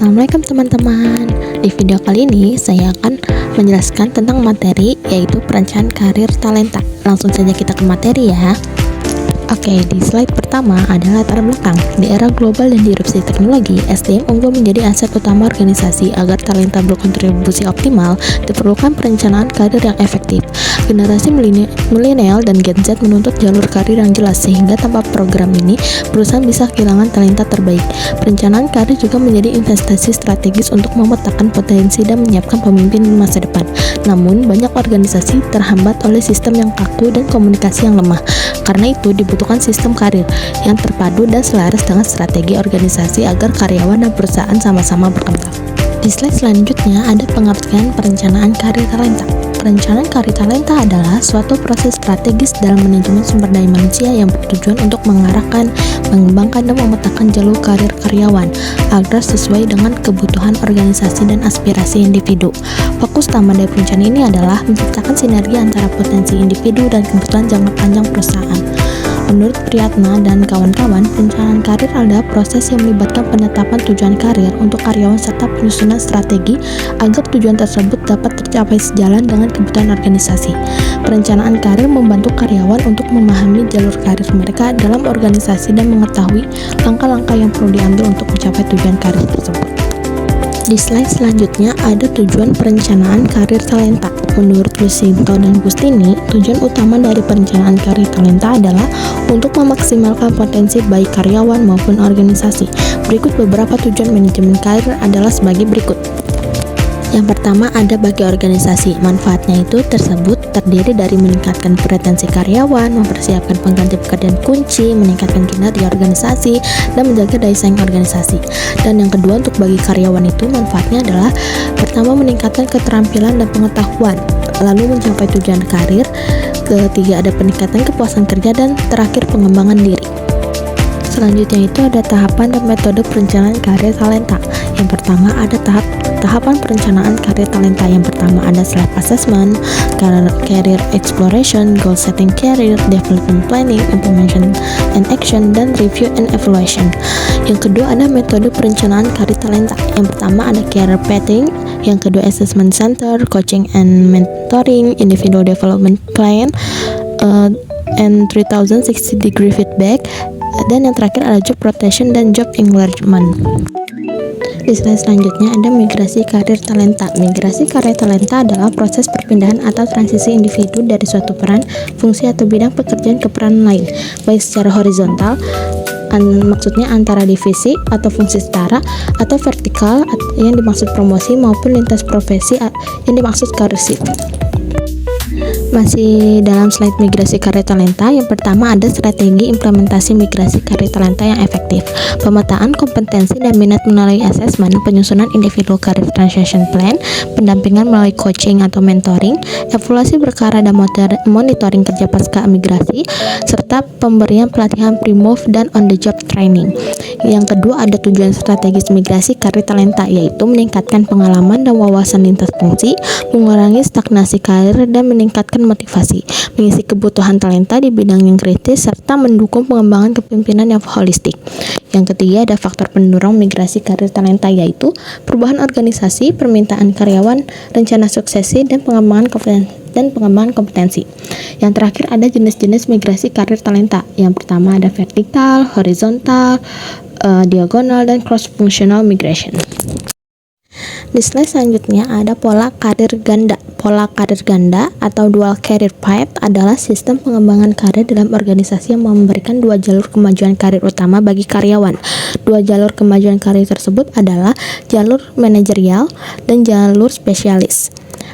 Assalamualaikum teman-teman. Di video kali ini saya akan menjelaskan tentang materi, yaitu perencanaan karir talenta. Langsung saja kita ke materi ya. Oke, di slide pertama ada latar belakang. Di era global dan disrupsi teknologi, SDM unggul menjadi aset utama organisasi. Agar talenta berkontribusi optimal, diperlukan perencanaan karir yang efektif. Generasi milenial dan Gen Z menuntut jalur karir yang jelas, sehingga tanpa program ini, perusahaan bisa kehilangan talenta terbaik. Perencanaan karir juga menjadi investasi strategis untuk memetakan potensi dan menyiapkan pemimpin di masa depan. Namun, banyak organisasi terhambat oleh sistem yang kaku dan komunikasi yang lemah. Karena itu, dibutuhkan sistem karir yang terpadu dan selaras dengan strategi organisasi agar karyawan dan perusahaan sama-sama berkembang. Di slide selanjutnya ada pengertian perencanaan karir talenta. Perencanaan karir talenta adalah suatu proses strategis dalam manajemen sumber daya manusia yang bertujuan untuk mengarahkan, mengembangkan, dan memetakan jalur karir karyawan agar sesuai dengan kebutuhan organisasi dan aspirasi individu. Fokus utama dari perencanaan ini adalah menciptakan sinergi antara potensi individu dan kebutuhan jangka panjang perusahaan. Menurut Priyatna dan kawan-kawan, perencanaan karir adalah proses yang melibatkan penetapan tujuan karir untuk karyawan serta penyusunan strategi agar tujuan tersebut dapat tercapai sejalan dengan kebutuhan organisasi. Perencanaan karir membantu karyawan untuk memahami jalur karir mereka dalam organisasi dan mengetahui langkah-langkah yang perlu diambil untuk mencapai tujuan karir tersebut. Di slide selanjutnya ada tujuan perencanaan karir talenta. Menurut Lucinto dan Gustini, tujuan utama dari perencanaan karir talenta adalah untuk memaksimalkan potensi baik karyawan maupun organisasi. Berikut beberapa tujuan manajemen karir adalah sebagai berikut. Yang pertama ada bagi organisasi. Manfaatnya itu tersebut terdiri dari meningkatkan pretensi karyawan, mempersiapkan pengganti pekerjaan kunci, meningkatkan kinerja organisasi, dan menjaga daya saing organisasi. Dan yang kedua untuk bagi karyawan itu manfaatnya adalah pertama meningkatkan keterampilan dan pengetahuan, lalu mencapai tujuan karir, ketiga ada peningkatan kepuasan kerja, dan terakhir pengembangan diri. Selanjutnya itu ada tahapan dan metode perencanaan karir talenta. Yang pertama ada tahapan perencanaan karir talenta. Yang pertama ada self assessment, career exploration, goal setting career, development planning, implementation and action, dan review and evaluation. Yang kedua ada metode perencanaan karir talenta. Yang pertama ada career pathing, yang kedua assessment center, coaching and mentoring, individual development plan, and 360 degree feedback, dan yang terakhir ada job rotation dan job enlargement. Di slide selanjutnya ada migrasi karir talenta. Migrasi karir talenta adalah proses perpindahan atau transisi individu dari suatu peran, fungsi atau bidang pekerjaan ke peran lain, baik secara horizontal, maksudnya antara divisi atau fungsi setara, atau vertikal yang dimaksud promosi, maupun lintas profesi yang dimaksud karir shift. Masih dalam slide migrasi karir talenta, yang pertama ada strategi implementasi migrasi karir talenta yang efektif. Pemetaan kompetensi dan minat melalui assessment, penyusunan individual career transition plan, pendampingan melalui coaching atau mentoring, evaluasi berkala dan monitoring kerja pasca migrasi, serta pemberian pelatihan pre-move dan on-the-job training. Yang kedua ada tujuan strategis migrasi karir talenta, yaitu meningkatkan pengalaman dan wawasan lintas fungsi, mengurangi stagnasi karir, dan meningkatkan motivasi, mengisi kebutuhan talenta di bidang yang kritis, serta mendukung pengembangan kepemimpinan yang holistik. Yang ketiga ada faktor pendorong migrasi karir talenta, yaitu perubahan organisasi, permintaan karyawan, rencana suksesi, dan pengembangan kompetensi. Yang terakhir ada jenis-jenis migrasi karir talenta. Yang pertama ada vertikal, horizontal, diagonal, dan cross-functional migration. Di slide selanjutnya ada pola karir ganda. Pola karir ganda atau dual career path adalah sistem pengembangan karir dalam organisasi yang memberikan dua jalur kemajuan karir utama bagi karyawan. Dua jalur kemajuan karir tersebut adalah jalur manajerial dan jalur spesialis.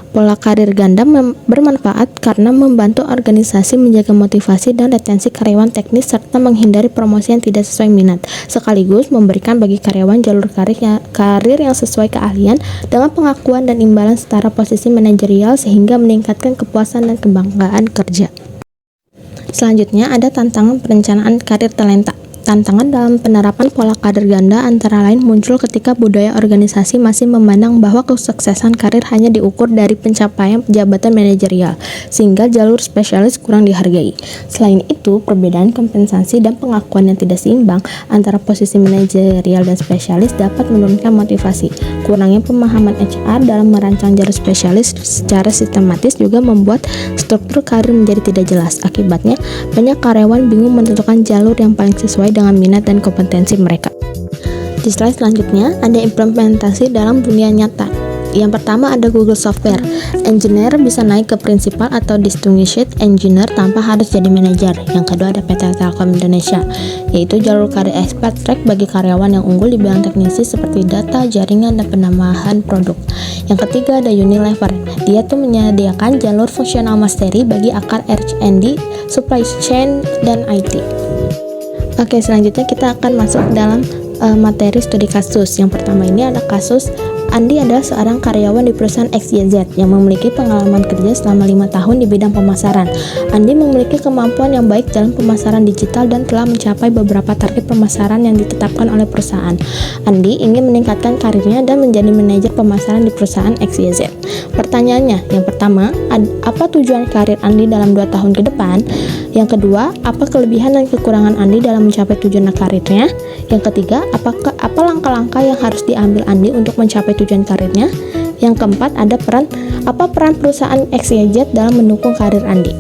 Pola karir ganda bermanfaat karena membantu organisasi menjaga motivasi dan retensi karyawan teknis serta menghindari promosi yang tidak sesuai minat, sekaligus memberikan bagi karyawan jalur karir yang sesuai keahlian dengan pengakuan dan imbalan setara posisi manajerial sehingga meningkatkan kepuasan dan kebanggaan kerja. Selanjutnya ada tantangan perencanaan karir talenta. Tantangan dalam penerapan pola karir ganda antara lain muncul ketika budaya organisasi masih memandang bahwa kesuksesan karir hanya diukur dari pencapaian jabatan manajerial, sehingga jalur spesialis kurang dihargai. Selain itu, perbedaan kompensasi dan pengakuan yang tidak seimbang antara posisi manajerial dan spesialis dapat menurunkan motivasi. Kurangnya pemahaman HR dalam merancang jalur spesialis secara sistematis juga membuat struktur karir menjadi tidak jelas. Akibatnya, banyak karyawan bingung menentukan jalur yang paling sesuai dengan minat dan kompetensi mereka. Di slide selanjutnya, ada implementasi dalam dunia nyata. Yang pertama ada Google Software. Engineer bisa naik ke principal atau distinguished engineer tanpa harus jadi manajer. Yang kedua ada PT Telkom Indonesia, yaitu jalur karir expert track bagi karyawan yang unggul di bidang teknisi seperti data, jaringan, dan penambahan produk. Yang ketiga ada Unilever. Dia tuh menyediakan jalur fungsional mastery bagi akar R&D, supply chain, dan IT. Oke, selanjutnya kita akan masuk dalam materi studi kasus. Yang pertama ini ada kasus Andi adalah seorang karyawan di perusahaan XYZ yang memiliki pengalaman kerja selama 5 tahun di bidang pemasaran. Andi memiliki kemampuan yang baik dalam pemasaran digital dan telah mencapai beberapa target pemasaran yang ditetapkan oleh perusahaan. Andi ingin meningkatkan karirnya dan menjadi manajer pemasaran di perusahaan XYZ. Pertanyaannya, yang pertama, apa tujuan karir Andi dalam 2 tahun ke depan? Yang kedua, apa kelebihan dan kekurangan Andi dalam mencapai tujuan karirnya? Yang ketiga, apa langkah-langkah yang harus diambil Andi untuk mencapai tujuan karirnya? Yang keempat, apa peran perusahaan XYZ dalam mendukung karir Andi?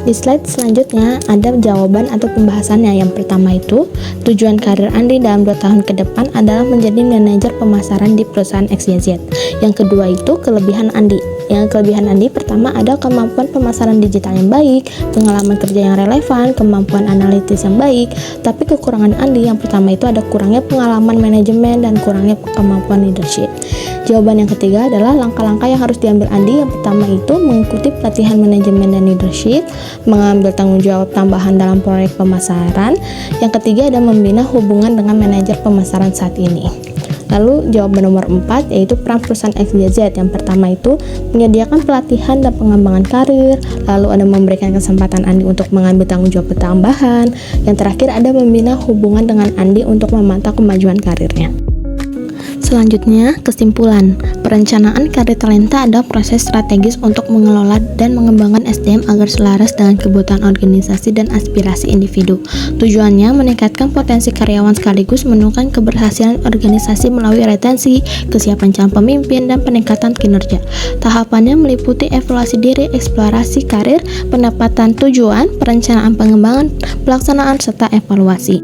Di slide selanjutnya ada jawaban atau pembahasannya. Yang pertama itu, tujuan karir Andi dalam 2 tahun ke depan adalah menjadi manajer pemasaran di perusahaan XYZ. Yang kedua itu, kelebihan Andi. Yang kelebihan Andi pertama ada kemampuan pemasaran digital yang baik, pengalaman kerja yang relevan, kemampuan analitis yang baik. Tapi kekurangan Andi yang pertama itu ada kurangnya pengalaman manajemen dan kurangnya kemampuan leadership. Jawaban yang ketiga adalah langkah-langkah yang harus diambil Andi. Yang pertama itu mengikuti pelatihan manajemen dan leadership, mengambil tanggung jawab tambahan dalam proyek pemasaran. Yang ketiga ada membina hubungan dengan manajer pemasaran saat ini. Lalu jawaban nomor 4 yaitu peran perusahaan XYZ. Yang pertama itu menyediakan pelatihan dan pengembangan karir. Lalu ada memberikan kesempatan Andi untuk mengambil tanggung jawab tambahan. Yang terakhir ada membina hubungan dengan Andi untuk memantau kemajuan karirnya. Selanjutnya, kesimpulan. Perencanaan karir talenta adalah proses strategis untuk mengelola dan mengembangkan SDM agar selaras dengan kebutuhan organisasi dan aspirasi individu. Tujuannya meningkatkan potensi karyawan sekaligus menentukan keberhasilan organisasi melalui retensi, kesiapan calon pemimpin, dan peningkatan kinerja. Tahapannya meliputi evaluasi diri, eksplorasi karir, penempatan tujuan, perencanaan pengembangan, pelaksanaan, serta evaluasi.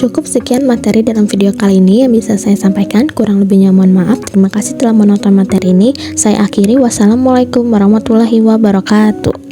Cukup sekian materi dalam video kali ini yang bisa saya sampaikan. Kurang lebihnya mohon maaf. Terima kasih telah menonton materi ini. Saya akhiri. Wassalamualaikum warahmatullahi wabarakatuh.